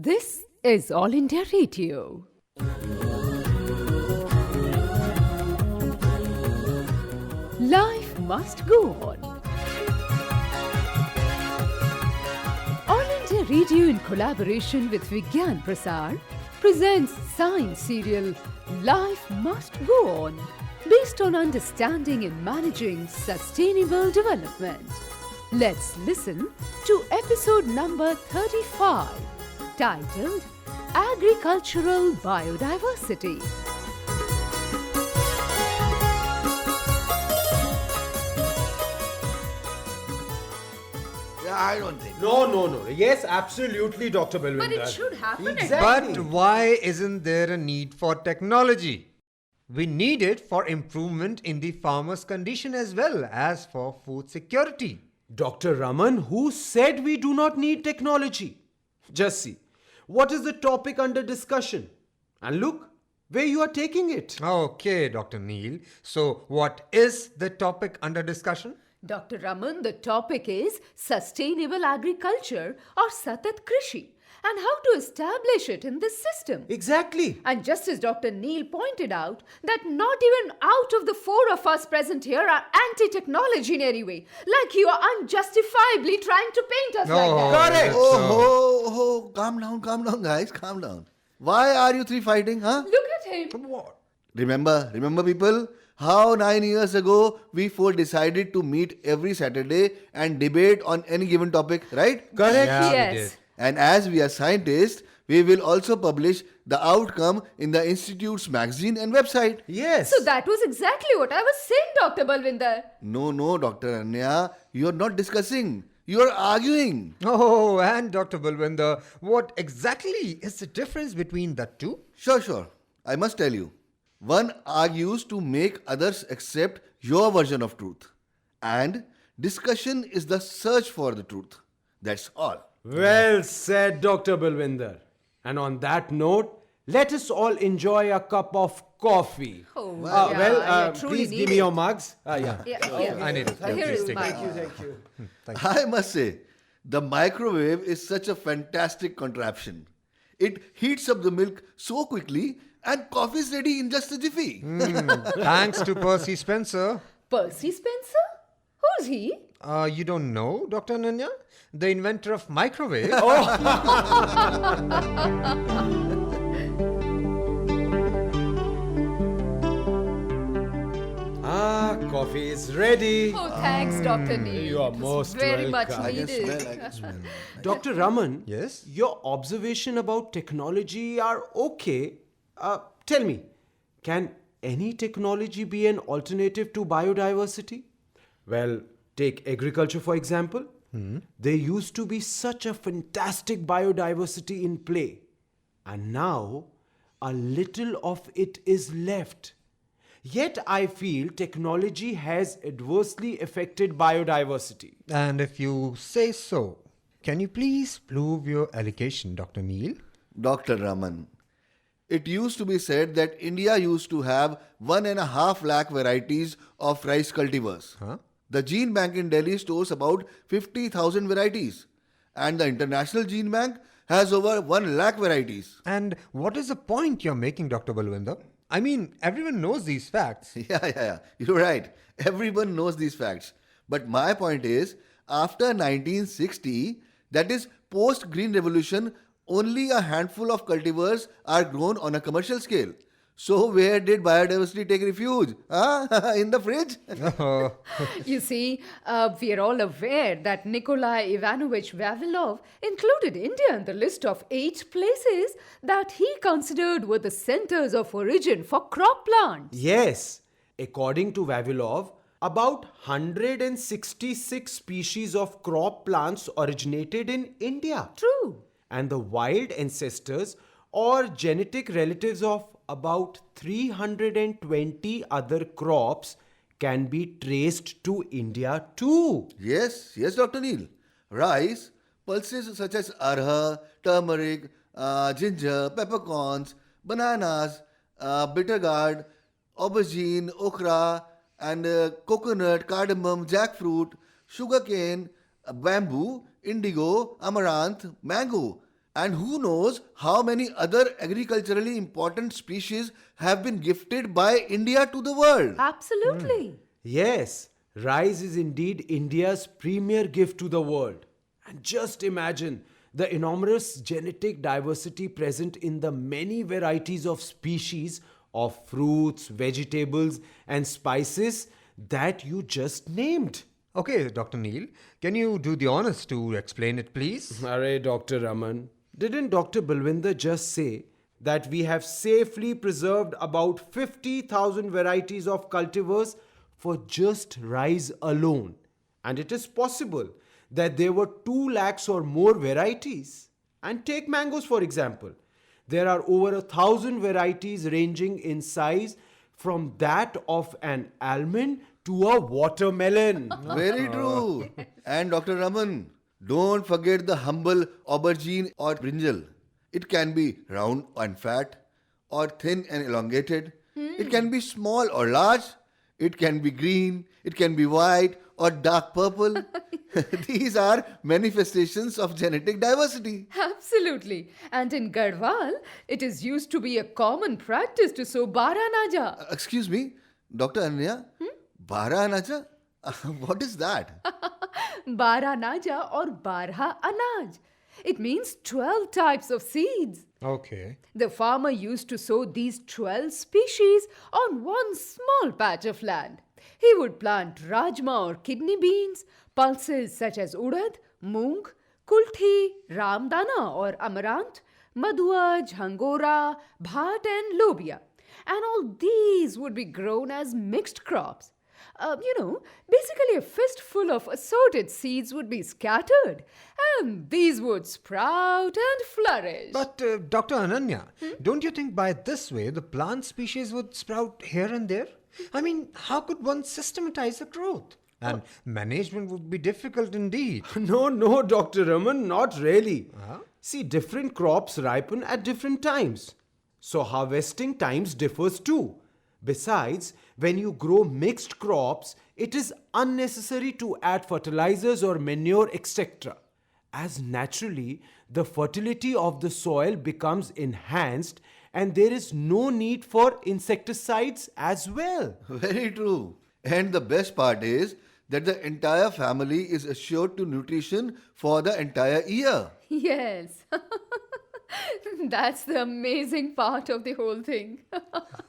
This is All India Radio. Life must go on. All India Radio, in collaboration with Vigyan-Prasar, presents science serial Life Must Go On, based on understanding and managing sustainable development. Let's listen to episode number 35, titled Agricultural Biodiversity. I don't think. No. Yes, absolutely, Dr. Balwinder. But it should happen at Exactly. But why isn't there a need for technology? We need it for improvement in the farmer's condition as well as for food security. Dr. Raman, who said we do not need technology? Just see, what is the topic under discussion? And look where you are taking it. Okay, Dr. Neil. So, what is the topic under discussion? Dr. Raman, the topic is sustainable agriculture or Satat Krishi and how to establish it in this system. Exactly. And just as Dr. Neil pointed out, that not even out of the four of us present here are anti-technology in any way. Like you are unjustifiably trying to paint us like that. Correct. Oh, calm down, guys, calm down. Why are you three fighting, huh? Look at him. What? Remember people, how 9 years ago we four decided to meet every Saturday and debate on any given topic, right? Correct. Yeah, we Yes. did. And as we are scientists, we will also publish the outcome in the Institute's magazine and website. Yes. So that was exactly what I was saying, Dr. Balwinder. No, Dr. Anya, you are not discussing. You are arguing. Oh, and Dr. Balwinder, what exactly is the difference between the two? Sure. I must tell you. One argues to make others accept your version of truth. And discussion is the search for the truth. That's all. Well said, Dr. Balwinder. And on that note, let us all enjoy a cup of coffee. Oh, truly please need give me it. your mugs. I need it. Thank Here you. is mine. Thank you. I must say, the microwave is such a fantastic contraption. It heats up the milk so quickly and coffee is ready in just a jiffy. Thanks to Percy Spencer. Percy Spencer? Who's he? You don't know, Dr. Ananya? The inventor of microwave. Coffee is ready. Oh, thanks, Dr. Neil. You are It was most very much welcome. I can needed. smell. Dr. Raman, Yes? your observation about technology are okay. Tell me, can any technology be an alternative to biodiversity? Well, take agriculture for example. There used to be such a fantastic biodiversity in play. And now, a little of it is left. Yet I feel technology has adversely affected biodiversity. And if you say so, can you please prove your allegation, Dr. Neil? Dr. Raman, it used to be said that India used to have 1.5 lakh varieties of rice cultivars. Huh? The Gene Bank in Delhi stores about 50,000 varieties. And the International Gene Bank has over 1 lakh varieties. And what is the point you're making, Dr. Balwinder? I mean, everyone knows these facts. Yeah. You're right. Everyone knows these facts. But my point is, after 1960, that is post-Green Revolution, only a handful of cultivars are grown on a commercial scale. So where did biodiversity take refuge? Huh? In the fridge? You see, we are all aware that Nikolai Ivanovich Vavilov included India in the list of 8 places that he considered were the centers of origin for crop plants. Yes, according to Vavilov, about 166 species of crop plants originated in India. True. And the wild ancestors or genetic relatives of about 320 other crops can be traced to India too. Yes, Dr. Neil. Rice, pulses such as arha, turmeric, ginger, peppercorns, bananas, bitter gourd, aubergine, okra, and coconut, cardamom, jackfruit, sugarcane, bamboo, indigo, amaranth, mango. And who knows how many other agriculturally important species have been gifted by India to the world. Absolutely. Yes, rice is indeed India's premier gift to the world. And just imagine the enormous genetic diversity present in the many varieties of species of fruits, vegetables, and spices that you just named. Okay, Dr. Neil, can you do the honors to explain it, please? Array, Dr. Raman, didn't Dr. Balwinder just say that we have safely preserved about 50,000 varieties of cultivars for just rice alone? And it is possible that there were 2 lakhs or more varieties. And take mangoes for example. There are over 1,000 varieties ranging in size from that of an almond to a watermelon. Very true. And Dr. Raman, don't forget the humble aubergine or brinjal. It can be round and fat, or thin and elongated. It can be small or large. It can be green. It can be white or dark purple. These are manifestations of genetic diversity. Absolutely. And in Garhwal, it is used to be a common practice to sow Baranaja. Excuse me, Dr. Anya, Bara Anaja? What is that? Baranaja or Barha Anaj. It means 12 types of seeds. Okay. The farmer used to sow these 12 species on one small patch of land. He would plant rajma or kidney beans, pulses such as urad, moong, kulthi, ramdana or amaranth, madhua, jhangora, bhat and lobia. And all these would be grown as mixed crops. Basically a fistful of assorted seeds would be scattered, and these would sprout and flourish. But Dr. Ananya, don't you think by this way the plant species would sprout here and there? I mean, how could one systematize the growth? And management would be difficult indeed. No, Dr. Raman, not really. See, different crops ripen at different times. So harvesting times differs too. Besides, when you grow mixed crops, it is unnecessary to add fertilizers or manure, etc. As naturally, the fertility of the soil becomes enhanced and there is no need for insecticides as well. Very true. And the best part is that the entire family is assured to nutrition for the entire year. Yes. That's the amazing part of the whole thing.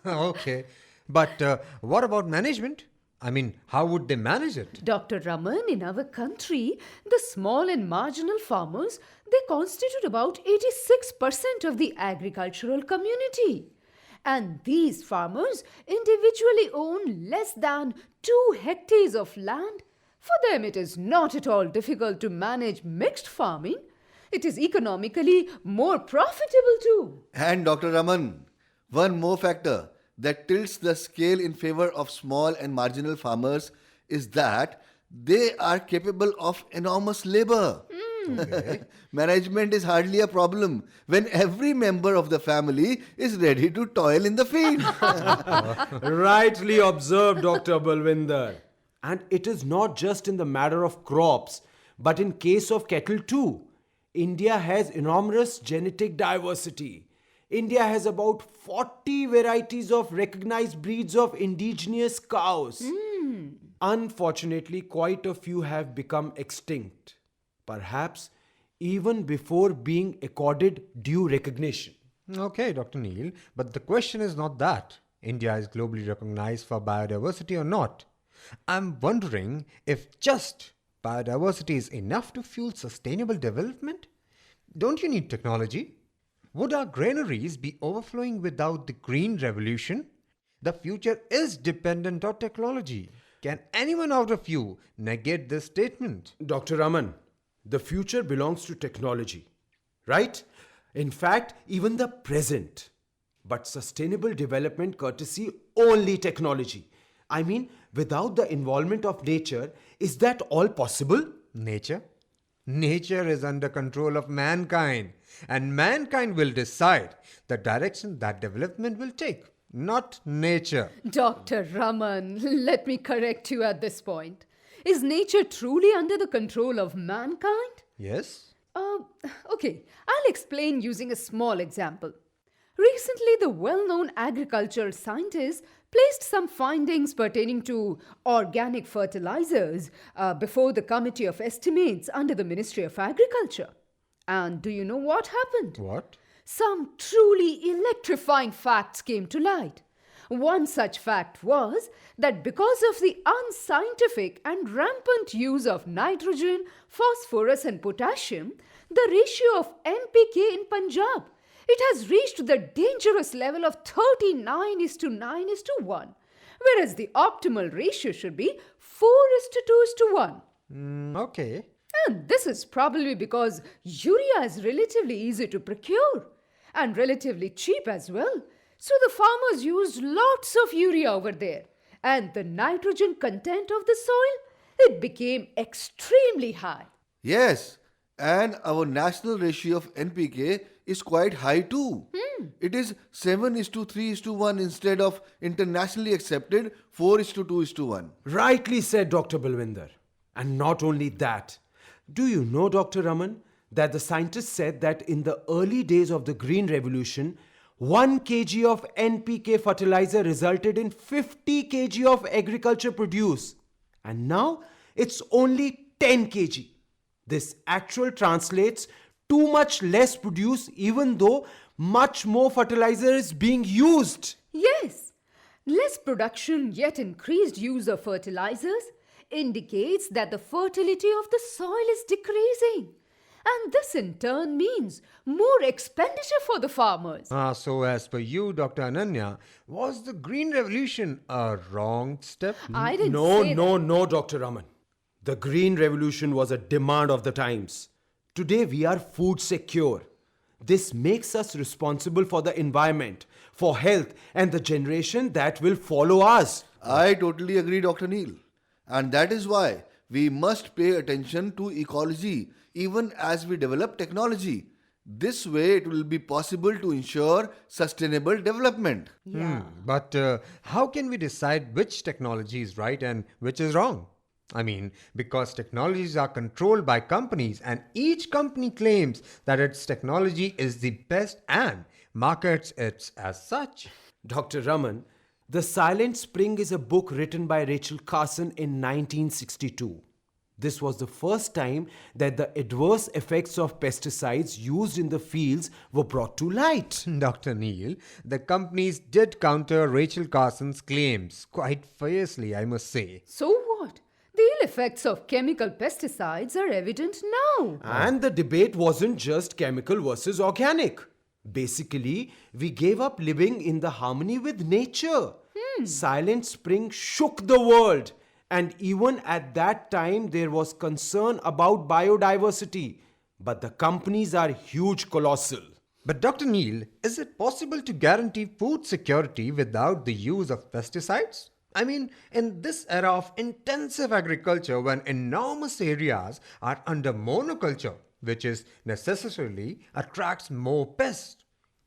Okay. But what about management? I mean, how would they manage it? Dr. Raman, in our country, the small and marginal farmers, they constitute about 86% of the agricultural community. And these farmers individually own less than 2 hectares of land. For them, it is not at all difficult to manage mixed farming. It is economically more profitable too. And Dr. Raman, one more factor that tilts the scale in favor of small and marginal farmers is that they are capable of enormous labor. Management is hardly a problem when every member of the family is ready to toil in the field. Rightly observed, Dr. Balwinder. And it is not just in the matter of crops, but in case of cattle too. India has enormous genetic diversity. India has about 40 varieties of recognized breeds of indigenous cows. Unfortunately, quite a few have become extinct. Perhaps even before being accorded due recognition. Okay, Dr. Neil, but the question is not that India is globally recognized for biodiversity or not. I'm wondering if just biodiversity is enough to fuel sustainable development? Don't you need technology? Would our granaries be overflowing without the green revolution? The future is dependent on technology. Can anyone out of you negate this statement? Dr. Raman, the future belongs to technology, right? In fact, even the present. But sustainable development courtesy only technology. I mean, without the involvement of nature, is that all possible? Nature? Nature is under control of mankind, and mankind will decide the direction that development will take, not nature. Dr. Raman, let me correct you at this point. Is nature truly under the control of mankind? Yes? Uh, okay, I'll explain using a small example. Recently, the well known agricultural scientist placed some findings pertaining to organic fertilizers before the Committee of Estimates under the Ministry of Agriculture. And do you know what happened? What? Some truly electrifying facts came to light. One such fact was that because of the unscientific and rampant use of nitrogen, phosphorus, and potassium, the ratio of NPK in Punjab, it has reached the dangerous level of 39 is to 9 is to 1, whereas the optimal ratio should be 4 is to 2 is to 1. Okay. And this is probably because urea is relatively easy to procure and relatively cheap as well. So the farmers used lots of urea over there. And the nitrogen content of the soil, it became extremely high. Yes, and our national ratio of NPK is quite high too. It is 7 is to 3 is to 1 instead of internationally accepted 4 is to 2 is to 1. Rightly said, Dr. Balwinder. And not only that, do you know, Dr. Raman, that the scientists said that in the early days of the Green Revolution, 1 kg of NPK fertilizer resulted in 50 kg of agriculture produce. And now it's only 10 kg. This actual translates too much less produce even though much more fertilizer is being used. Yes, less production yet increased use of fertilizers indicates that the fertility of the soil is decreasing. And this in turn means more expenditure for the farmers. So as per you, Dr. Ananya, was the Green Revolution a wrong step? I didn't No, say no, that. no, Dr. Raman. The Green Revolution was a demand of the times. Today we are food secure. This makes us responsible for the environment, for health, and the generation that will follow us. I totally agree, Dr. Neil. And that is why we must pay attention to ecology even as we develop technology. This way, it will be possible to ensure sustainable development. But how can we decide which technology is right and which is wrong? I mean, because technologies are controlled by companies and each company claims that its technology is the best and markets it as such. Dr. Raman, The Silent Spring is a book written by Rachel Carson in 1962. This was the first time that the adverse effects of pesticides used in the fields were brought to light. Dr. Neil, the companies did counter Rachel Carson's claims quite fiercely, I must say. So what? The ill effects of chemical pesticides are evident now. And the debate wasn't just chemical versus organic. Basically, we gave up living in the harmony with nature. Silent Spring shook the world. And even at that time, there was concern about biodiversity. But the companies are huge, colossal. But Dr. Neil, is it possible to guarantee food security without the use of pesticides? I mean, in this era of intensive agriculture when enormous areas are under monoculture, which is necessarily attracts more pests,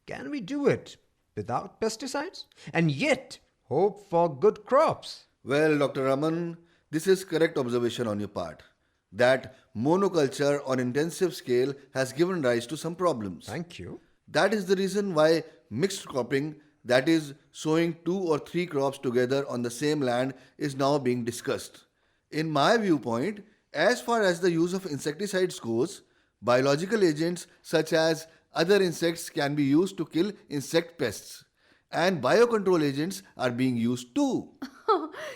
can we do it without pesticides and yet hope for good crops? Well, Dr. Raman, this is correct observation on your part. That monoculture on intensive scale has given rise to some problems. Thank you. That is the reason why mixed cropping, that is, sowing 2 or 3 crops together on the same land, is now being discussed. In my viewpoint, as far as the use of insecticides goes, biological agents such as other insects can be used to kill insect pests. And biocontrol agents are being used too.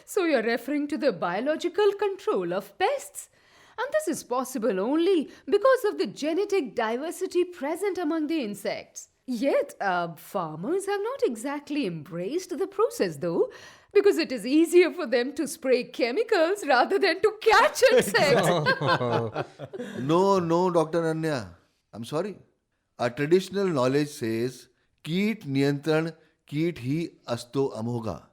So you're referring to the biological control of pests. And this is possible only because of the genetic diversity present among the insects. Yet, farmers have not exactly embraced the process though, because it is easier for them to spray chemicals rather than to catch insects. No, Dr. Anya. I'm sorry. Our traditional knowledge says, Keet Niyantran Keet Hi Asto Amhoga.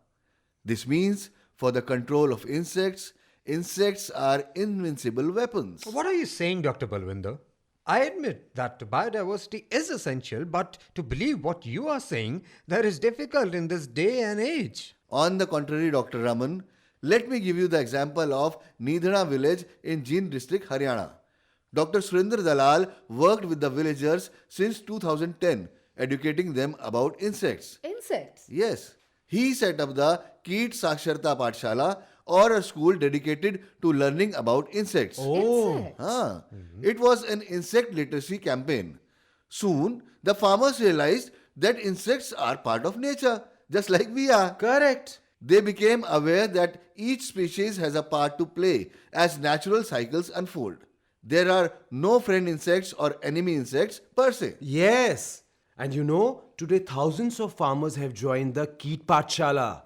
This means for the control of insects, insects are invincible weapons. What are you saying, Dr. Balwinder? I admit that biodiversity is essential, but to believe what you are saying, that is difficult in this day and age. On the contrary, Dr. Raman, let me give you the example of Nidhana village in Jind district, Haryana, Dr. Surinder Dalal worked with the villagers since 2010, educating them about insects. Insects. Yes, he set up the Keet Saksharta Pathshala, or a school dedicated to learning about insects. Insects. It was an insect literacy campaign. Soon, the farmers realized that insects are part of nature, just like we are. Correct. They became aware that each species has a part to play as natural cycles unfold. There are no friend insects or enemy insects per se. Yes. And you know, today thousands of farmers have joined the Keet Pathshala.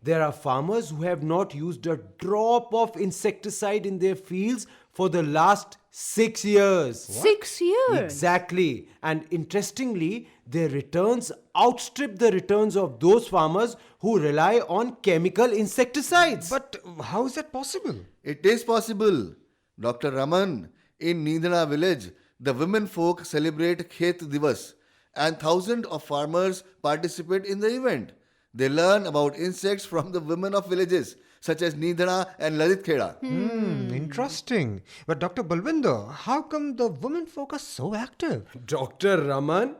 There are farmers who have not used a drop of insecticide in their fields for the last 6 years. 6 years. Exactly. And interestingly, their returns outstrip the returns of those farmers who rely on chemical insecticides. But how is that possible? It is possible. Dr. Raman, in Nindana village, the women folk celebrate Khet Divas and thousands of farmers participate in the event. They learn about insects from the women of villages such as Nindana and Lalit Kheda. Interesting. But Dr. Balwinder, how come the women folk are so active? Dr. Raman,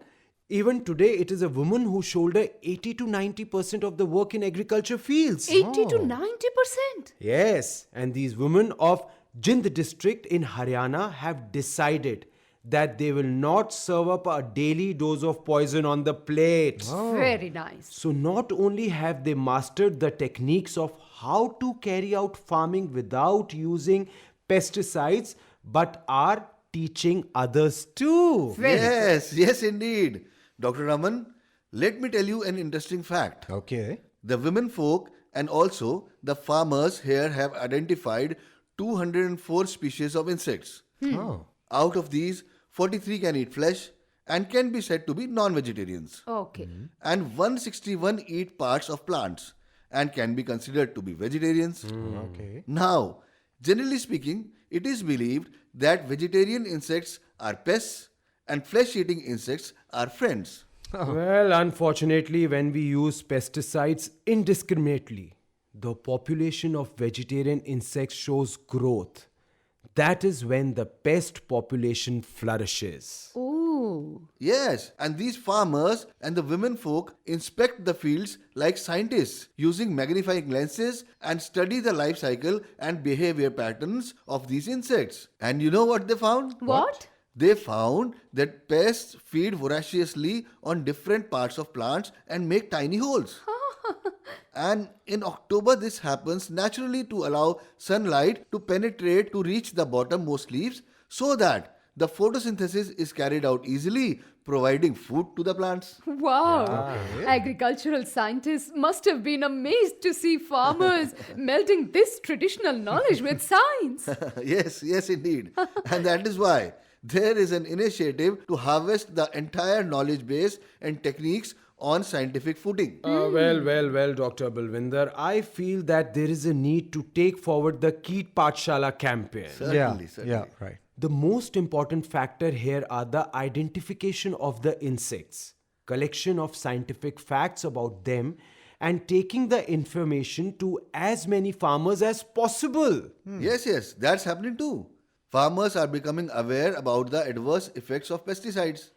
even today it is a woman who shoulder 80 to 90% of the work in agriculture fields. 80 to 90%. Yes, and these women of Jind district in Haryana have decided that they will not serve up a daily dose of poison on the plate. Very nice. So not only have they mastered the techniques of how to carry out farming without using pesticides, but are teaching others too. Yes, indeed. Dr. Raman, let me tell you an interesting fact. Okay. The women folk and also the farmers here have identified 204 species of insects. Oh. Out of these, 43 can eat flesh and can be said to be non-vegetarians. Okay. And 161 eat parts of plants and can be considered to be vegetarians. Okay. Now, generally speaking, it is believed that vegetarian insects are pests and flesh-eating insects are friends. Well, unfortunately, when we use pesticides indiscriminately, the population of vegetarian insects shows growth. That is when the pest population flourishes. Ooh. Yes, and these farmers and the women folk inspect the fields like scientists using magnifying lenses and study the life cycle and behavior patterns of these insects. And you know what they found? What? They found that pests feed voraciously on different parts of plants and make tiny holes. And in October, this happens naturally to allow sunlight to penetrate to reach the bottommost leaves so that the photosynthesis is carried out easily, providing food to the plants. Wow. Agricultural scientists must have been amazed to see farmers melding this traditional knowledge with science. Yes, indeed. And that is why there is an initiative to harvest the entire knowledge base and techniques on scientific footing. Well, Dr. Balwinder, I feel that there is a need to take forward the Keet Pathshala campaign. Certainly. Yeah, right. The most important factor here are the identification of the insects, collection of scientific facts about them, and taking the information to as many farmers as possible. Yes, that's happening too. Farmers are becoming aware about the adverse effects of pesticides.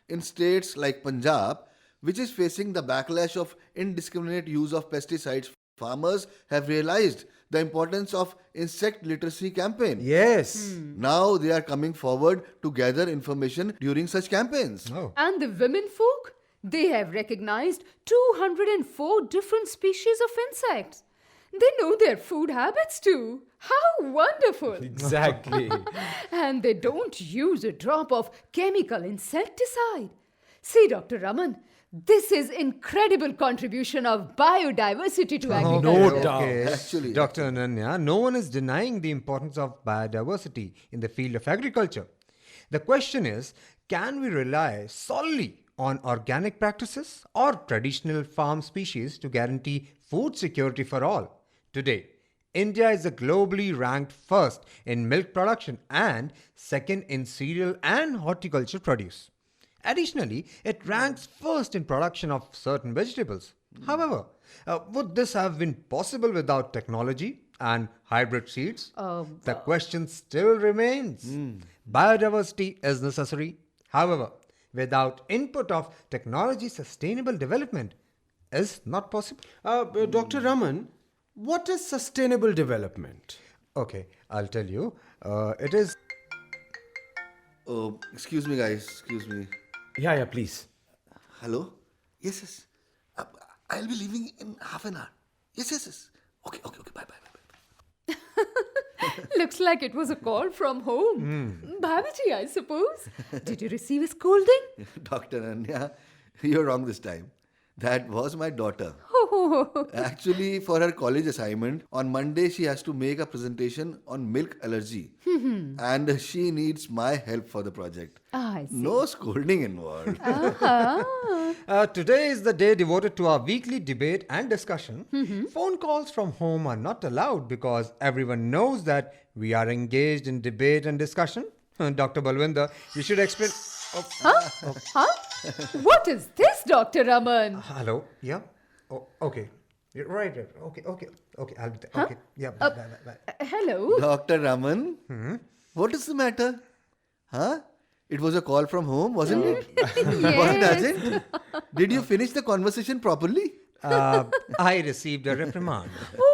In states like Punjab, which is facing the backlash of indiscriminate use of pesticides, farmers have realized the importance of insect literacy campaign. Yes. Now they are coming forward to gather information during such campaigns. Oh. And the women folk? They have recognized 204 different species of insects. They know their food habits too. How wonderful! Exactly. And they don't use a drop of chemical insecticide. See, Dr. Raman, this is incredible contribution of biodiversity to agriculture. No doubt. Actually. Dr. Ananya, no one is denying the importance of biodiversity in the field of agriculture. The question is, can we rely solely on organic practices or traditional farm species to guarantee food security for all? Today, India is globally ranked first in milk production and second in cereal and horticulture produce. Additionally, it ranks first in production of certain vegetables. However, would this have been possible without technology and hybrid seeds, the question still remains. Biodiversity is necessary. However, without input of technology, sustainable development is not possible. Dr. Raman, what is sustainable development? Okay, I'll tell you. It is. Oh, excuse me, guys. Excuse me. Yeah, please. Hello? Yes, yes. I'll be leaving in half an hour. Yes. Okay. Bye. Looks like it was a call from home. Bhaviji, I suppose. Did you receive a scolding? Dr. Anya, you're wrong this time. That was my daughter. Actually, for her college assignment, on Monday she has to make a presentation on milk allergy. And she needs my help for the project. I see. No scolding involved. Today is the day devoted to our weekly debate and discussion. Phone calls from home are not allowed because everyone knows that we are engaged in debate and discussion. Dr. Balwinder, you should explain. Huh? What is this, Dr. Raman? Hello? Yeah? Oh, okay. Right. Okay. I'll be there. Okay. Yeah. Bye. Hello? Dr. Raman, what is the matter? Huh? It was a call from home, wasn't it? Was it urgent? Did you finish the conversation properly? I received a reprimand. Oh,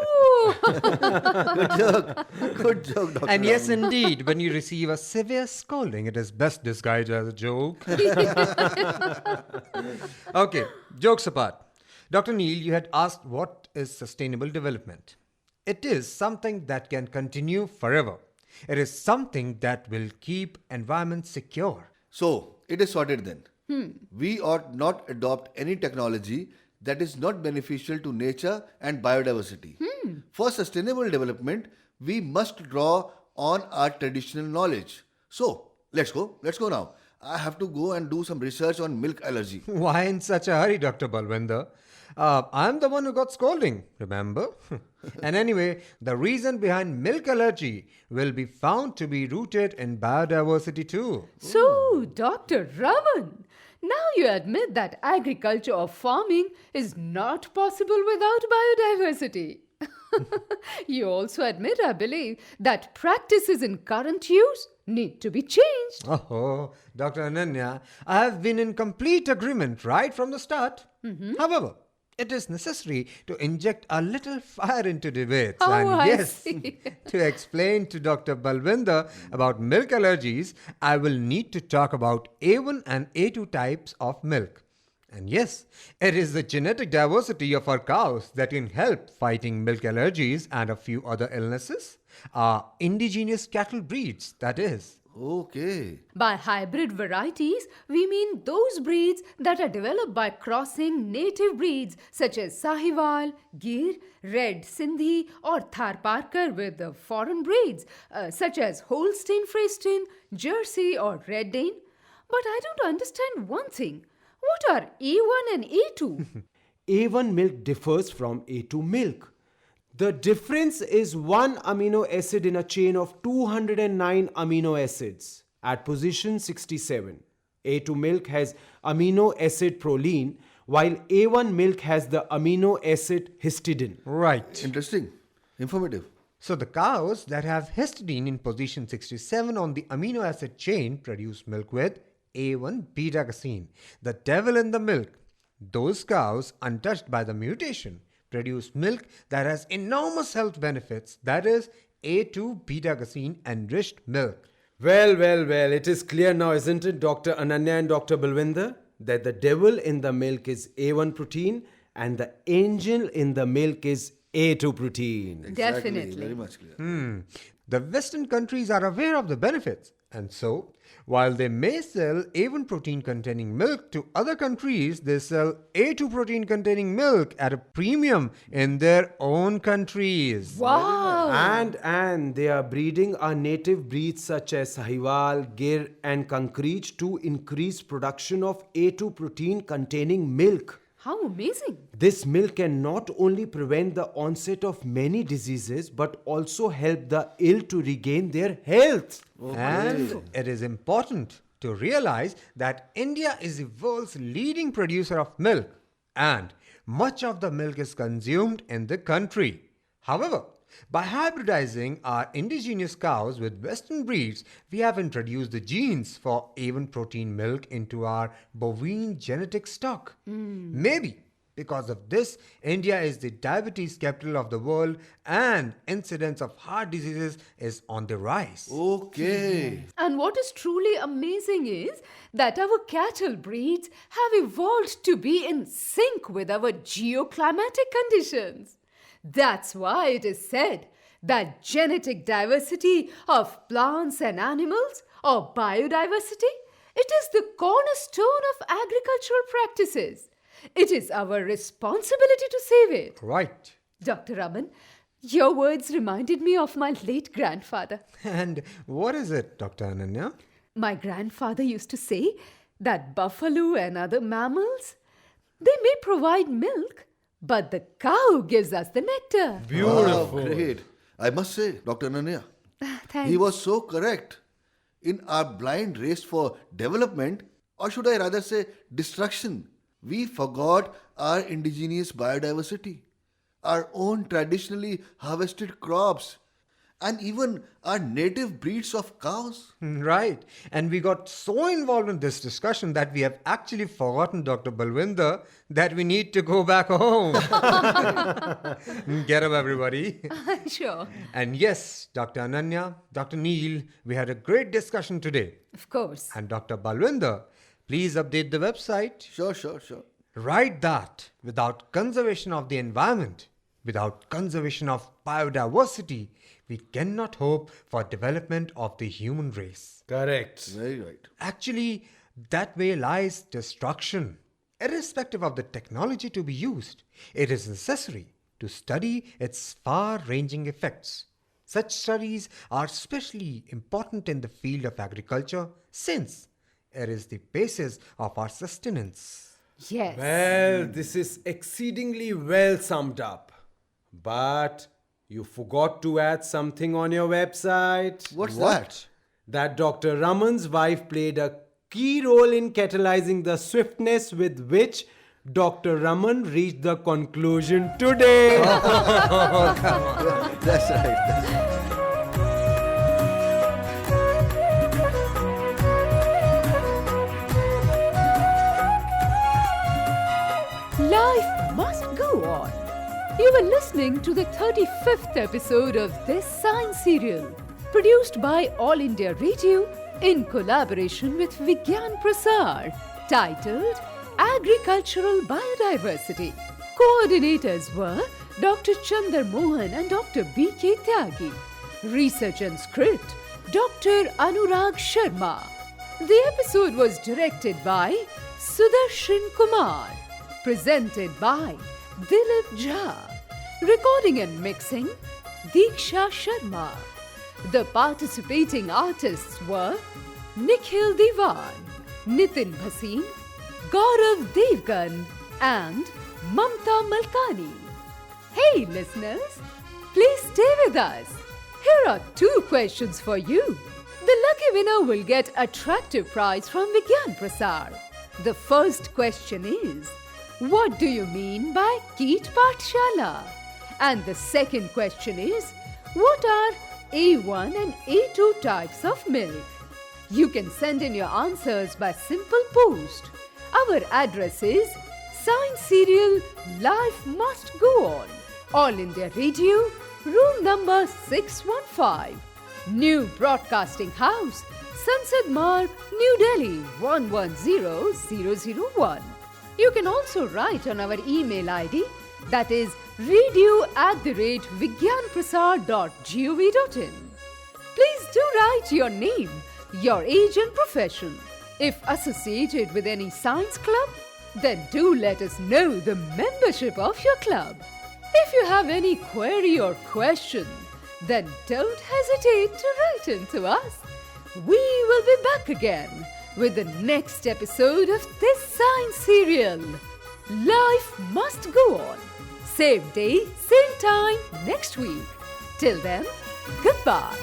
Good joke, Dr. And yes, Raman. indeed, when you receive a severe scolding, it is best disguised as a joke. Okay, jokes apart. Dr. Neil, you had asked what is sustainable development. It is something that can continue forever. It is something that will keep environment secure. So, it is sorted then. We ought not adopt any technology that is not beneficial to nature and biodiversity. For sustainable development, we must draw on our traditional knowledge. So, let's go now. I have to go and do some research on milk allergy. Why in such a hurry, Dr. Balwinder? I'm the one who got scolding, remember? And anyway, the reason behind milk allergy will be found to be rooted in biodiversity too. so, Dr. Raman, now you admit that agriculture or farming is not possible without biodiversity. You also admit, I believe, that practices in current use need to be changed. Oh, Dr. Ananya, I have been in complete agreement right from the start. However, it is necessary to inject a little fire into debates. Oh, and I yes, see. to explain to Dr. Balwinder about milk allergies, I will need to talk about A1 and A2 types of milk. And yes, it is the genetic diversity of our cows that can help fighting milk allergies and a few other illnesses. Our indigenous cattle breeds, that is. Okay. By hybrid varieties, we mean those breeds that are developed by crossing native breeds such as Sahiwal, Gir, Red Sindhi, or Tharparkar with the foreign breeds such as Holstein Friesian, Jersey, or Red Dane. But I don't understand one thing. What are A1 and A2? A1 milk differs from A2 milk. The difference is one amino acid in a chain of 209 amino acids at position 67. A2 milk has amino acid proline, while A1 milk has the amino acid histidine. Right. Interesting. Informative. So the cows that have histidine in position 67 on the amino acid chain produce milk with A1 beta-casein, the devil in the milk. Those cows, untouched by the mutation, produce milk that has enormous health benefits, that is A2 beta-casein enriched milk. Well, it is clear now, isn't it, Dr. Ananya and Dr. Balwinder, that the devil in the milk is A1 protein and the angel in the milk is A2 protein. Exactly. Definitely. Very much clear. The Western countries are aware of the benefits, and so, while they may sell A1 protein containing milk to other countries, they sell A2 protein containing milk at a premium in their own countries. Wow! And they are breeding our native breeds such as Sahiwal, Gir and Kankreej to increase production of A2 protein containing milk. How amazing! This milk can not only prevent the onset of many diseases but also help the ill to regain their health. And it is important to realize that India is the world's leading producer of milk, and much of the milk is consumed in the country. However, By hybridizing our indigenous cows with Western breeds, we have introduced the genes for even protein milk into our bovine genetic stock. Maybe because of this, India is the diabetes capital of the world and incidence of heart diseases is on the rise. Okay. And what is truly amazing is that our cattle breeds have evolved to be in sync with our geoclimatic conditions. That's why it is said that genetic diversity of plants and animals, or biodiversity, it is the cornerstone of agricultural practices. It is our responsibility to save it. Right. Dr. Raman, your words reminded me of my late grandfather. And what is it, Dr. Ananya? My grandfather used to say that buffalo and other mammals, they may provide milk, but the cow gives us the nectar. Wow, great. I must say, Dr. Nanya, Thanks. he was so correct. In our blind race for development, or should I rather say destruction, we forgot our indigenous biodiversity, our own traditionally harvested crops, and even our native breeds of cows. Right. And we got so involved in this discussion that we have actually forgotten, Dr. Balwinder, that we need to go back home. Get up, everybody. Sure. And yes, Dr. Ananya, Dr. Neil, we had a great discussion today. Of course. And Dr. Balwinder, please update the website. Sure. Write that without conservation of the environment, without conservation of biodiversity, we cannot hope for development of the human race. Correct. Very right. Actually, that way lies destruction. Irrespective of the technology to be used, it is necessary to study its far-ranging effects. Such studies are especially important in the field of agriculture since it is the basis of our sustenance. Yes. Well, this is exceedingly well summed up. But you forgot to add something on your website. What's that? That Dr. Raman's wife played a key role in catalyzing the swiftness with which Dr. Raman reached the conclusion today. That's right. Life must go on. You were listening to the 35th episode of this science serial, produced by All India Radio in collaboration with Vigyan-Prasar, titled Agricultural Biodiversity. Coordinators were Dr. Chandar Mohan and Dr. B.K. Tyagi. Research and script, Dr. Anurag Sharma. The episode was directed by Sudarshan Kumar. Presented by Dilip Jha. Recording and mixing, Diksha Sharma. The participating artists were Nikhil Diwan, Nitin Bhasin, Gaurav Devgan, and Mamta Malkani. Hey listeners, please stay with us. Here are 2 questions for you. The lucky winner will get attractive prize from Vigyan-Prasar. The first question is, what do you mean by Keet Pathshala? And the second question is, what are A1 and A2 types of milk? You can send in your answers by simple post. Our address is Science Serial Life Must Go On, All India Radio, room number 615, New Broadcasting House, Sansad Marg, New Delhi 110001. You can also write on our email ID, that is radio@vigyanprasar.gov.in. Please do write your name, your age and profession. If associated with any science club, then do let us know the membership of your club. If you have any query or question, then don't hesitate to write in to us. We will be back again with the next episode of this science serial. Life must go on. Same day, same time next week. Till then, goodbye.